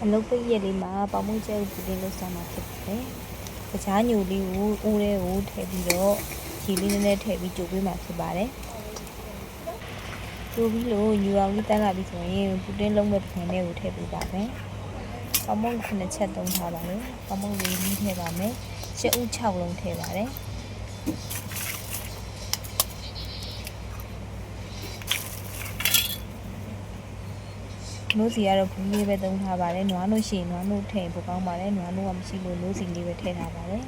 အလုပ်ပိတ်ရက်လေးမှာပေါင်မုံကျဲကိုပူတင်လုပ်စားမှာဖြစ်ပါတယ်။တခြားညိုလေးကိုအိုးထဲကိုထည့်ပြီးတော့ရေလေးနည်းနည်းထည့်ပြီးကြိုပေးမှာဖြစ်ပါတယ်။ကြိုပြီးလို့ညူအောင်လေးတန်းလာပြီဆိုရင်ပူတင်လုံးမဲ့ပကံထဲကိုထည့်ပေးပါမယ်။ပေါင်မုံ9ချက်သုံးထားပါတယ်။ပေါင်မုံလေးထည့်ပါမယ်။ရှစ်ဦး6လုံးထည့်ပါတယ်။နိုးစီကတော့ဘူးလေးပဲသုံးထားပါတယ်နွားနို့ရှိရင်နွားနို့ထည့်ပိုကောင်းပါတယ်နွားနို့ကမရှိလို့နိုးစီလေးပဲထည့်ထားပါတယ်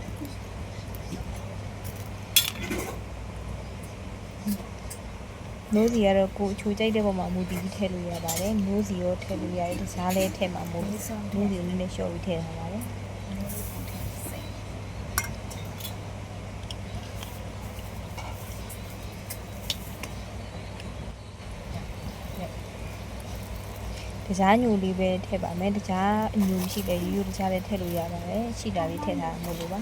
နိုးစီကတော့ကိုချိုကြိုက်တဲ့ပုံမှာမူတည်ပြီးထည့်လို့ရပါတယ်နိုးစီရောထည့်လို့ရတယ်တခြားလည်းထည့်မှာမို့နိုးစီလေးနဲ့လျှော့ပြီးထည့်ထားပါတယ်တခြားညိုလေးပဲထည့်ပါမယ်တခြားညိုမရှိတဲ့ရိုးရိုးတခြားလည်းထည့်လို့ရပါတယ်ရှိတာလေးထည့်ထားမို့လို့ပါ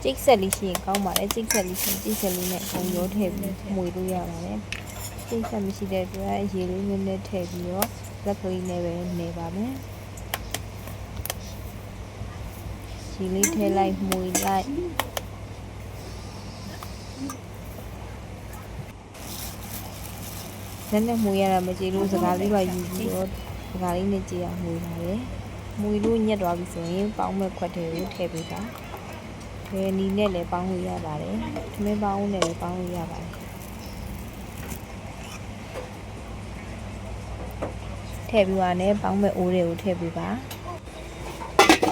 ကျိတ်ဆက်လေးရှိရင်ကောင်းပါတယ်ကျိတ်ဆက်လေးရှိရင်ကျိတ်ဆက်လေးနဲ့ပုံရောထည့်ပြီးမှွေလို့ရပါတယ်ကျိတ်ဆက်မရှိတဲ့အတွက်ရေလေးနည်းနည်းထည့်ပြီးတော့လက်ကလေးနဲ့ပဲနေပါမယ်ရေလေးထည့်လိုက်မှွေလိုက်နည်းနည်းမှွေရတာမကြည့်လို့စကားလေးပါယူပြီးတော့စကားလေးနဲ့ကြည့်ရမှွေပါတယ်မှွေလို့ညက်သွားပြီဆိုရင်ပေါင်းမဲ့ခွက်တွေကိုထည့်ပေးပါဘယ်နီနဲ့လည်းပေါင်းလို့ရပါတယ်။သမင်းပေါင်းနဲ့လည်းပေါင်းလို့ရပါတယ်။ထည့်ပြီးတော့လည်းပေါင်းမဲ့အိုးတွေကိုထည့်ပေးပါ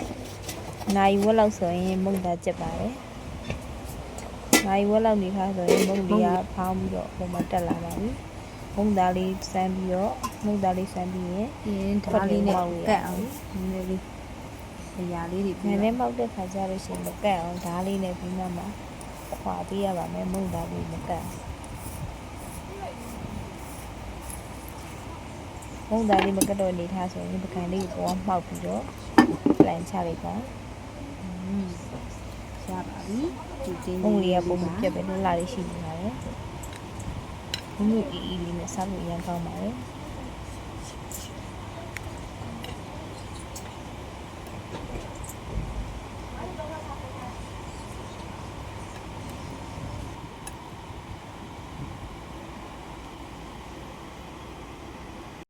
။နိုင်ဝက်လောက်ဆိုရင်မုန့်သားကျက်ပါတယ်။နိုင်ဝက်လောက်နေထားဆိုရင်မုန့်လေးကဖောင်းပြီးတော့ပုံမှန်တက်လာပါပြီ။မုန့်သားလေးစမ်းပြီးတော့မုန့်သားလေးစမ်းပြီးရင်ဓာတ်လေးနဲ့ကတ်အောင်နည်းနည်းလေးအရာလေးတွေနည်းနည်းမောက်တဲ့ခါကျလို့ရှိရင်မကတ်အောင်ဓာတ်လေးနဲ့ပြီးမှခွာပေးရပါမယ်မုန့်ဓာတ်လေးမကတ်မုန့်ဓာတ်လေးမကတ်တော့နေထားဆိုရင်ပကံလေးကိုပေါ်မှောက်ပြီးတော့ပြန်ချလိုက်ပါရပါပြီဒီတင်းမုန့်လေးကပုံပြက်ပဲလှလာလေးရှိနေပါတယ်မုန့်အီအီလေးနဲ့စားလို့ရမ်းကောင်းပါတယ်